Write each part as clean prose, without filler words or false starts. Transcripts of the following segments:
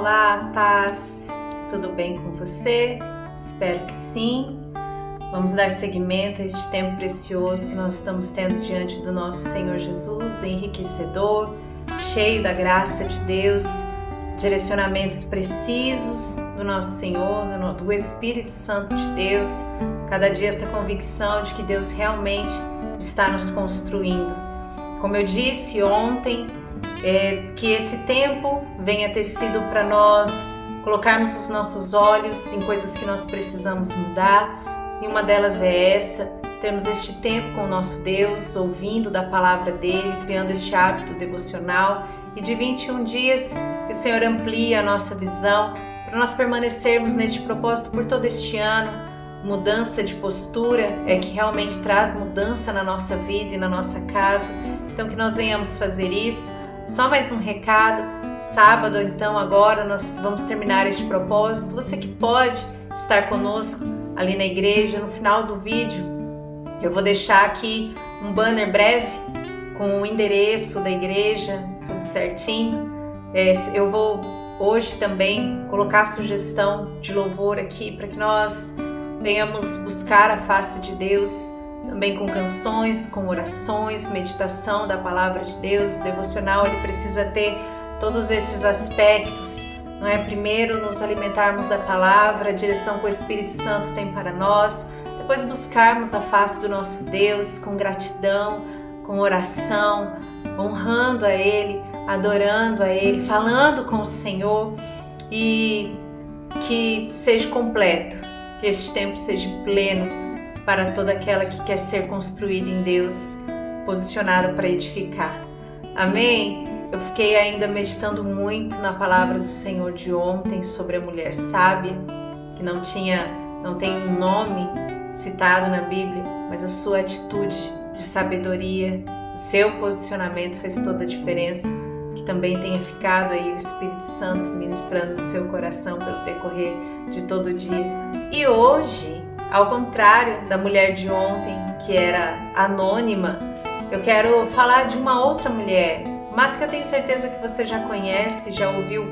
Olá, paz! Tudo bem com você? Espero que sim. Vamos dar seguimento a este tempo precioso que nós estamos tendo diante do nosso Senhor Jesus, enriquecedor, cheio da graça de Deus, direcionamentos precisos do nosso Senhor, do Espírito Santo de Deus. Cada dia esta convicção de que Deus realmente está nos construindo. Como eu disse ontem, que esse tempo venha ter sido para nós colocarmos os nossos olhos em coisas que nós precisamos mudar, e uma delas é essa: termos este tempo com o nosso Deus, ouvindo da palavra dele, criando este hábito devocional, e de 21 dias que o Senhor amplie a nossa visão para nós permanecermos neste propósito por todo este ano. Mudança de postura é que realmente traz mudança na nossa vida e na nossa casa, então que nós venhamos fazer isso. Só mais um recado: sábado, então, agora nós vamos terminar este propósito. Você que pode estar conosco ali na igreja, no final do vídeo eu vou deixar aqui um banner breve com o endereço da igreja, tudo certinho. Eu vou hoje também colocar a sugestão de louvor aqui para que nós venhamos buscar a face de Deus, também com canções, com orações, meditação da palavra de Deus. O devocional ele precisa ter todos esses aspectos, não é? Primeiro nos alimentarmos da palavra, a direção que o Espírito Santo tem para nós, depois buscarmos a face do nosso Deus com gratidão, com oração, honrando a Ele, adorando a Ele, falando com o Senhor, e que seja completo, que este tempo seja pleno para toda aquela que quer ser construída em Deus, posicionada para edificar. Amém? Eu fiquei ainda meditando muito na palavra do Senhor de ontem sobre a mulher sábia, que não tem um nome citado na Bíblia, mas a sua atitude de sabedoria, o seu posicionamento fez toda a diferença. Que também tenha ficado aí o Espírito Santo ministrando no seu coração pelo decorrer de todo o dia. E hoje, ao contrário da mulher de ontem, que era anônima, eu quero falar de uma outra mulher, mas que eu tenho certeza que você já conhece, já ouviu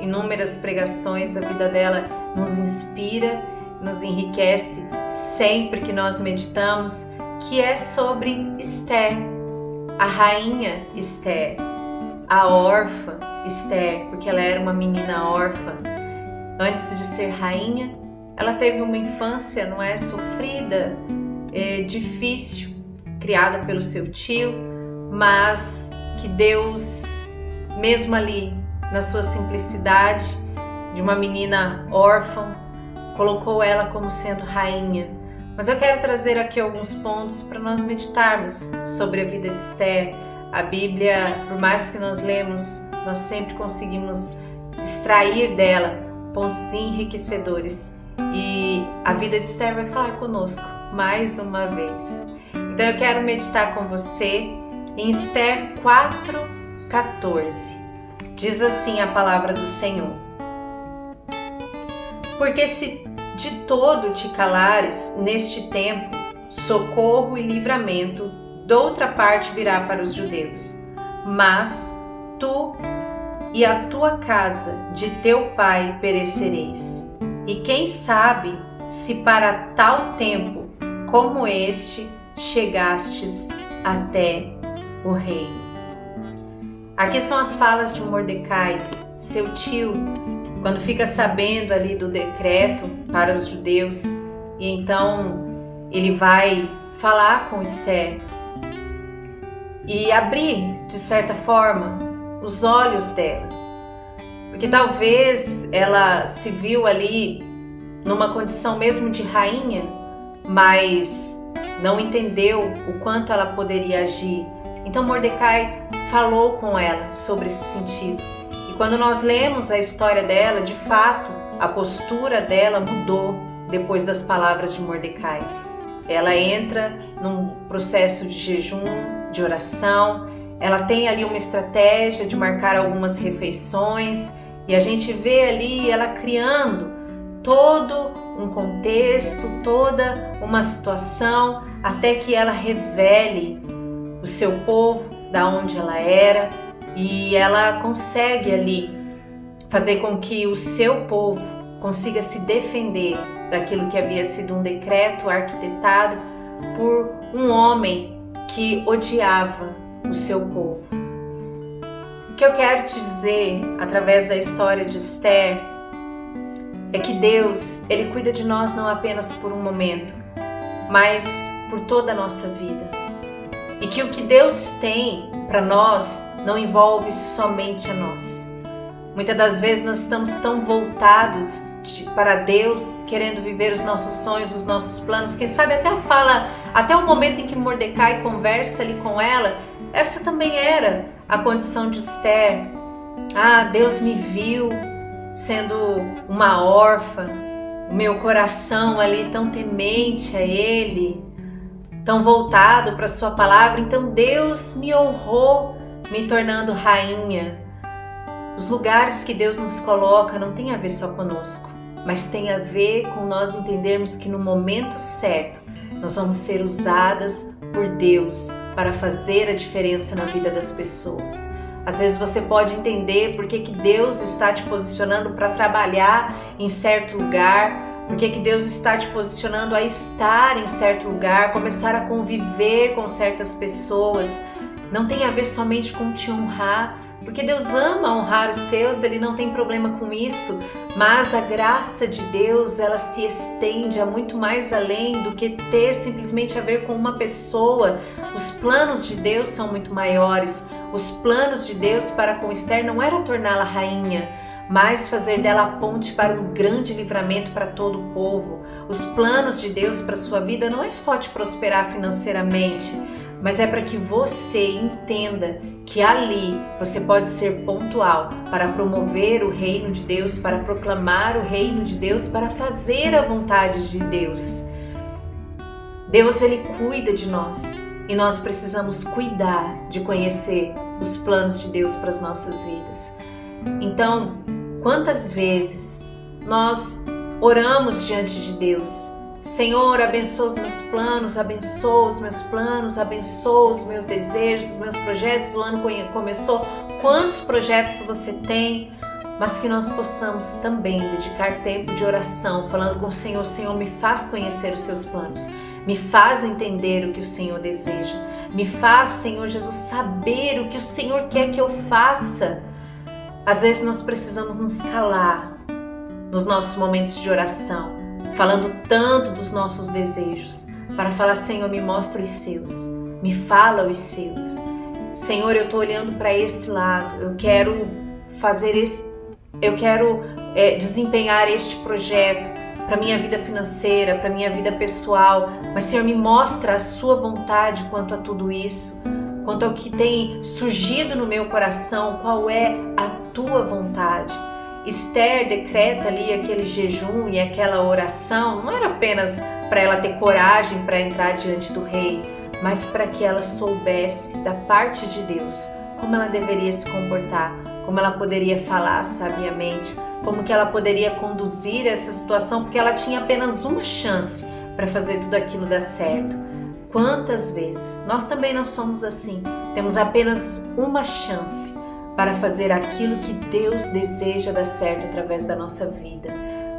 inúmeras pregações. A vida dela nos inspira, nos enriquece sempre que nós meditamos, que é sobre Esther, a rainha Esther, a órfã Esther, porque ela era uma menina órfã. Antes de ser rainha, ela teve uma infância, não é, sofrida, difícil, criada pelo seu tio, mas que Deus, mesmo ali na sua simplicidade de uma menina órfã, colocou ela como sendo rainha. Mas eu quero trazer aqui alguns pontos para nós meditarmos sobre a vida de Esther. A Bíblia, por mais que nós lemos, nós sempre conseguimos extrair dela pontos enriquecedores. E a vida de Esther vai falar conosco mais uma vez. Então eu quero meditar com você em Esther 4:14. Diz assim a palavra do Senhor: porque se de todo te calares neste tempo, socorro e livramento doutra parte virá para os judeus, mas tu e a tua casa de teu pai perecereis. E quem sabe se para tal tempo como este chegastes até o rei. Aqui são as falas de Mordecai, seu tio, quando fica sabendo ali do decreto para os judeus, e então ele vai falar com Esther e abrir, de certa forma, os olhos dela. Porque talvez ela se viu ali numa condição mesmo de rainha, mas não entendeu o quanto ela poderia agir. Então Mordecai falou com ela sobre esse sentido. E quando nós lemos a história dela, de fato, a postura dela mudou depois das palavras de Mordecai. Ela entra num processo de jejum, de oração, ela tem ali uma estratégia de marcar algumas refeições, e a gente vê ali ela criando todo um contexto, toda uma situação, até que ela revele o seu povo, da onde ela era, e ela consegue ali fazer com que o seu povo consiga se defender daquilo que havia sido um decreto arquitetado por um homem que odiava o seu povo. O que eu quero te dizer através da história de Esther é que Deus, Ele cuida de nós não apenas por um momento, mas por toda a nossa vida. E que o que Deus tem para nós não envolve somente a nós. Muitas das vezes nós estamos tão voltados para Deus, querendo viver os nossos sonhos, os nossos planos. Quem sabe até o momento em que Mordecai conversa ali com ela, essa também era a condição de Esther. Deus me viu sendo uma órfã, o meu coração ali tão temente a Ele, tão voltado para a sua palavra. Então Deus me honrou, me tornando rainha. Os lugares que Deus nos coloca não tem a ver só conosco, mas tem a ver com nós entendermos que no momento certo nós vamos ser usadas por Deus para fazer a diferença na vida das pessoas. Às vezes você pode entender por que Deus está te posicionando para trabalhar em certo lugar, por que Deus está te posicionando a estar em certo lugar, começar a conviver com certas pessoas. Não tem a ver somente com te honrar, porque Deus ama honrar os seus, Ele não tem problema com isso, mas a graça de Deus, ela se estende a muito mais além do que ter simplesmente a ver com uma pessoa. Os planos de Deus são muito maiores. Os planos de Deus para com Esther não era torná-la rainha, mas fazer dela a ponte para um grande livramento para todo o povo. Os planos de Deus para a sua vida não é só te prosperar financeiramente, mas é para que você entenda que ali você pode ser pontual para promover o reino de Deus, para proclamar o reino de Deus, para fazer a vontade de Deus. Deus, Ele cuida de nós e nós precisamos cuidar de conhecer os planos de Deus para as nossas vidas. Então, quantas vezes nós oramos diante de Deus: Senhor, abençoa os meus planos, abençoa os meus planos, abençoa os meus desejos, os meus projetos. O ano começou, quantos projetos você tem? Mas que nós possamos também dedicar tempo de oração, falando com o Senhor: Senhor, me faz conhecer os seus planos, me faz entender o que o Senhor deseja, me faz, Senhor Jesus, saber o que o Senhor quer que eu faça. Às vezes nós precisamos nos calar nos nossos momentos de oração, falando tanto dos nossos desejos, para falar: Senhor, me mostra os seus, me fala os seus. Senhor, eu estou olhando para esse lado, eu quero desempenhar este projeto para minha vida financeira, para minha vida pessoal, mas Senhor, me mostra a sua vontade quanto a tudo isso, quanto ao que tem surgido no meu coração, qual é a tua vontade. Esther decreta ali aquele jejum e aquela oração, não era apenas para ela ter coragem para entrar diante do rei, mas para que ela soubesse da parte de Deus como ela deveria se comportar, como ela poderia falar sabiamente, como que ela poderia conduzir essa situação, porque ela tinha apenas uma chance para fazer tudo aquilo dar certo. Quantas vezes nós também não somos assim? Temos apenas uma chance para fazer aquilo que Deus deseja dar certo através da nossa vida.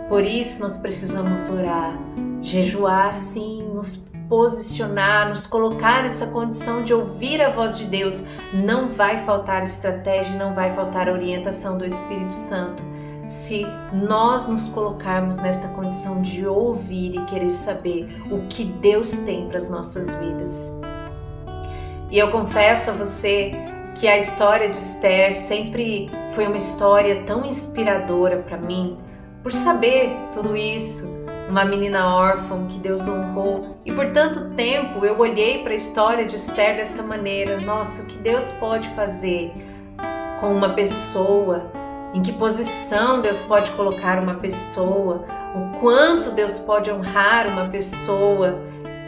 Por isso nós precisamos orar, jejuar, sim, nos posicionar, nos colocar nessa condição de ouvir a voz de Deus. Não vai faltar estratégia, não vai faltar a orientação do Espírito Santo, se nós nos colocarmos nesta condição de ouvir e querer saber o que Deus tem para as nossas vidas. E eu confesso a você que a história de Esther sempre foi uma história tão inspiradora para mim, por saber tudo isso, uma menina órfã que Deus honrou. E por tanto tempo eu olhei para a história de Esther desta maneira: nossa, o que Deus pode fazer com uma pessoa, em que posição Deus pode colocar uma pessoa, o quanto Deus pode honrar uma pessoa.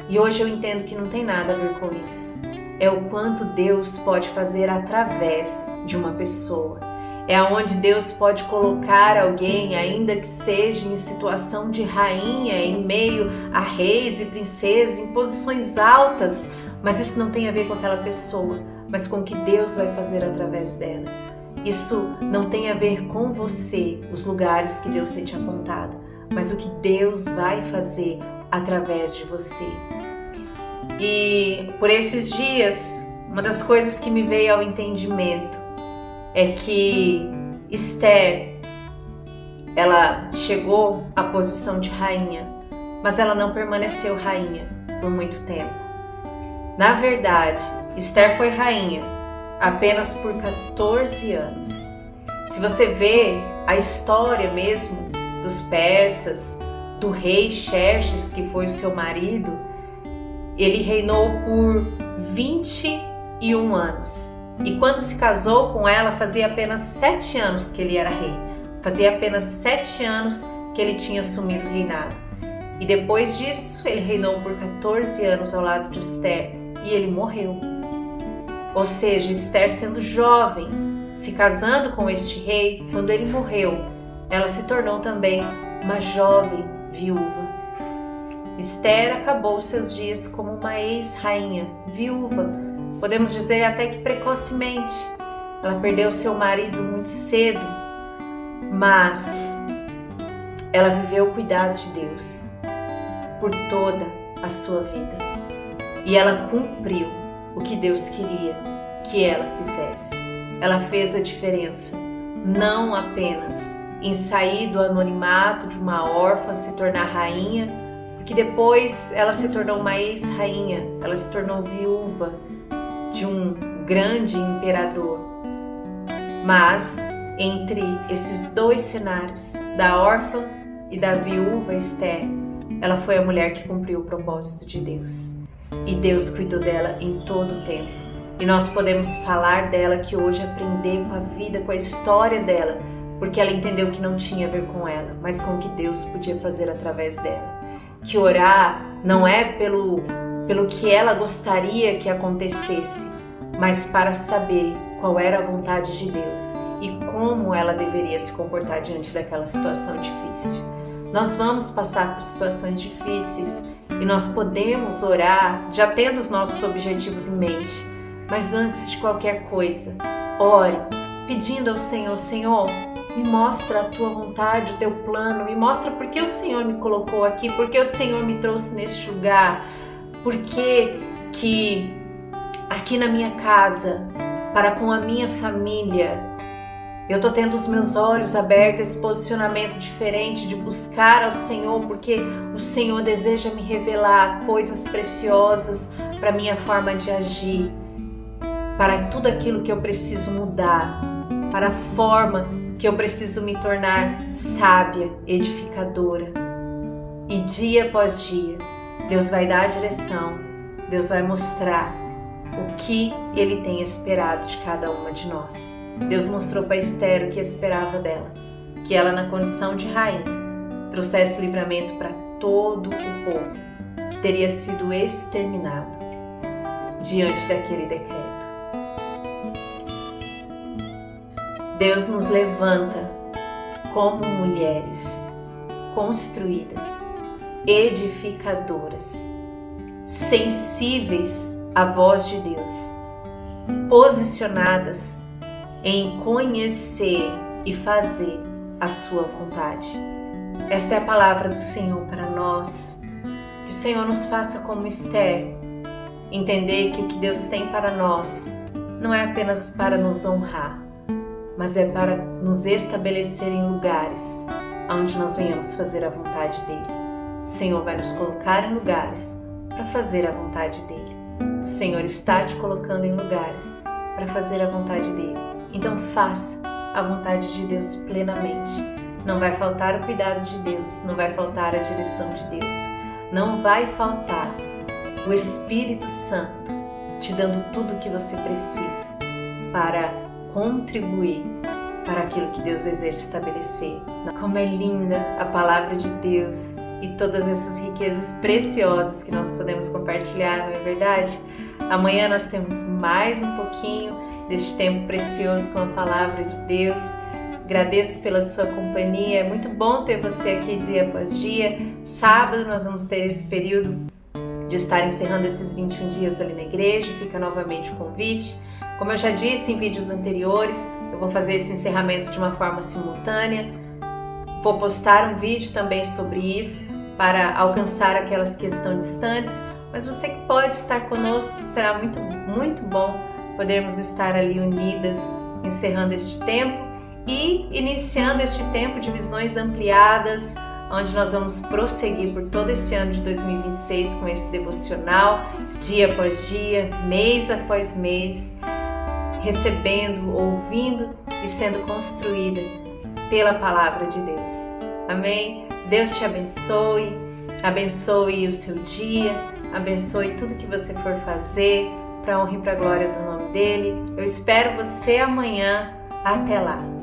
E hoje eu entendo que não tem nada a ver com isso. É o quanto Deus pode fazer através de uma pessoa. É onde Deus pode colocar alguém, ainda que seja em situação de rainha, em meio a reis e princesas, em posições altas, mas isso não tem a ver com aquela pessoa, mas com o que Deus vai fazer através dela. Isso não tem a ver com você, os lugares que Deus tem te apontado, mas o que Deus vai fazer através de você. E por esses dias, uma das coisas que me veio ao entendimento é que Esther, ela chegou à posição de rainha, mas ela não permaneceu rainha por muito tempo. Na verdade, Esther foi rainha apenas por 14 anos. Se você vê a história mesmo dos persas, do rei Xerxes, que foi o seu marido, ele reinou por 21 anos. E quando se casou com ela, fazia apenas 7 anos que ele era rei. Fazia apenas 7 anos que ele tinha assumido o reinado. E depois disso, ele reinou por 14 anos ao lado de Esther e ele morreu. Ou seja, Esther sendo jovem, se casando com este rei, quando ele morreu, ela se tornou também uma jovem viúva. Esther acabou seus dias como uma ex-rainha, viúva, podemos dizer até que precocemente. Ela perdeu seu marido muito cedo, mas ela viveu o cuidado de Deus por toda a sua vida. E ela cumpriu o que Deus queria que ela fizesse. Ela fez a diferença, não apenas em sair do anonimato de uma órfã, se tornar rainha, porque depois ela se tornou uma ex-rainha, ela se tornou viúva de um grande imperador. Mas entre esses dois cenários, da órfã e da viúva Esther, ela foi a mulher que cumpriu o propósito de Deus. E Deus cuidou dela em todo o tempo. E nós podemos falar dela que hoje, aprender com a vida, com a história dela, porque ela entendeu que não tinha a ver com ela, mas com o que Deus podia fazer através dela. Que orar não é pelo que ela gostaria que acontecesse, mas para saber qual era a vontade de Deus e como ela deveria se comportar diante daquela situação difícil. Nós vamos passar por situações difíceis e nós podemos orar já tendo os nossos objetivos em mente, mas antes de qualquer coisa, ore pedindo ao Senhor: Senhor, me mostra a tua vontade, o teu plano, me mostra por que o Senhor me colocou aqui, por que o Senhor me trouxe neste lugar, por que aqui na minha casa, para com a minha família, eu estou tendo os meus olhos abertos a esse posicionamento diferente de buscar ao Senhor, porque o Senhor deseja me revelar coisas preciosas para a minha forma de agir, para tudo aquilo que eu preciso mudar, para a forma que eu preciso me tornar sábia, edificadora. E dia após dia, Deus vai dar a direção, Deus vai mostrar o que Ele tem esperado de cada uma de nós. Deus mostrou para Esther o que esperava dela, que ela, na condição de rainha, trouxesse livramento para todo o povo que teria sido exterminado diante daquele decreto. Deus nos levanta como mulheres construídas, edificadoras, sensíveis à voz de Deus, posicionadas em conhecer e fazer a sua vontade. Esta é a palavra do Senhor para nós. Que o Senhor nos faça como Esther, entender que o que Deus tem para nós não é apenas para nos honrar, mas é para nos estabelecer em lugares onde nós venhamos fazer a vontade dEle. O Senhor vai nos colocar em lugares para fazer a vontade dEle. O Senhor está te colocando em lugares para fazer a vontade dEle. Então faça a vontade de Deus plenamente. Não vai faltar o cuidado de Deus, não vai faltar a direção de Deus, não vai faltar o Espírito Santo te dando tudo o que você precisa para contribuir para aquilo que Deus deseja estabelecer. Como é linda a palavra de Deus e todas essas riquezas preciosas que nós podemos compartilhar, não é verdade? Amanhã nós temos mais um pouquinho deste tempo precioso com a palavra de Deus. Agradeço pela sua companhia, é muito bom ter você aqui dia após dia. Sábado nós vamos ter esse período de estar encerrando esses 21 dias ali na igreja, fica novamente o convite Como eu já disse em vídeos anteriores, eu vou fazer esse encerramento de uma forma simultânea. Vou postar um vídeo também sobre isso para alcançar aquelas que estão distantes, mas você que pode estar conosco, será muito, muito bom podermos estar ali unidas, encerrando este tempo e iniciando este tempo de visões ampliadas, onde nós vamos prosseguir por todo esse ano de 2026 com esse devocional, dia após dia, mês após mês, recebendo, ouvindo e sendo construída pela palavra de Deus. Amém? Deus te abençoe, abençoe o seu dia, abençoe tudo que você for fazer, para a honra e para a glória do nome dele. Eu espero você amanhã. Até lá!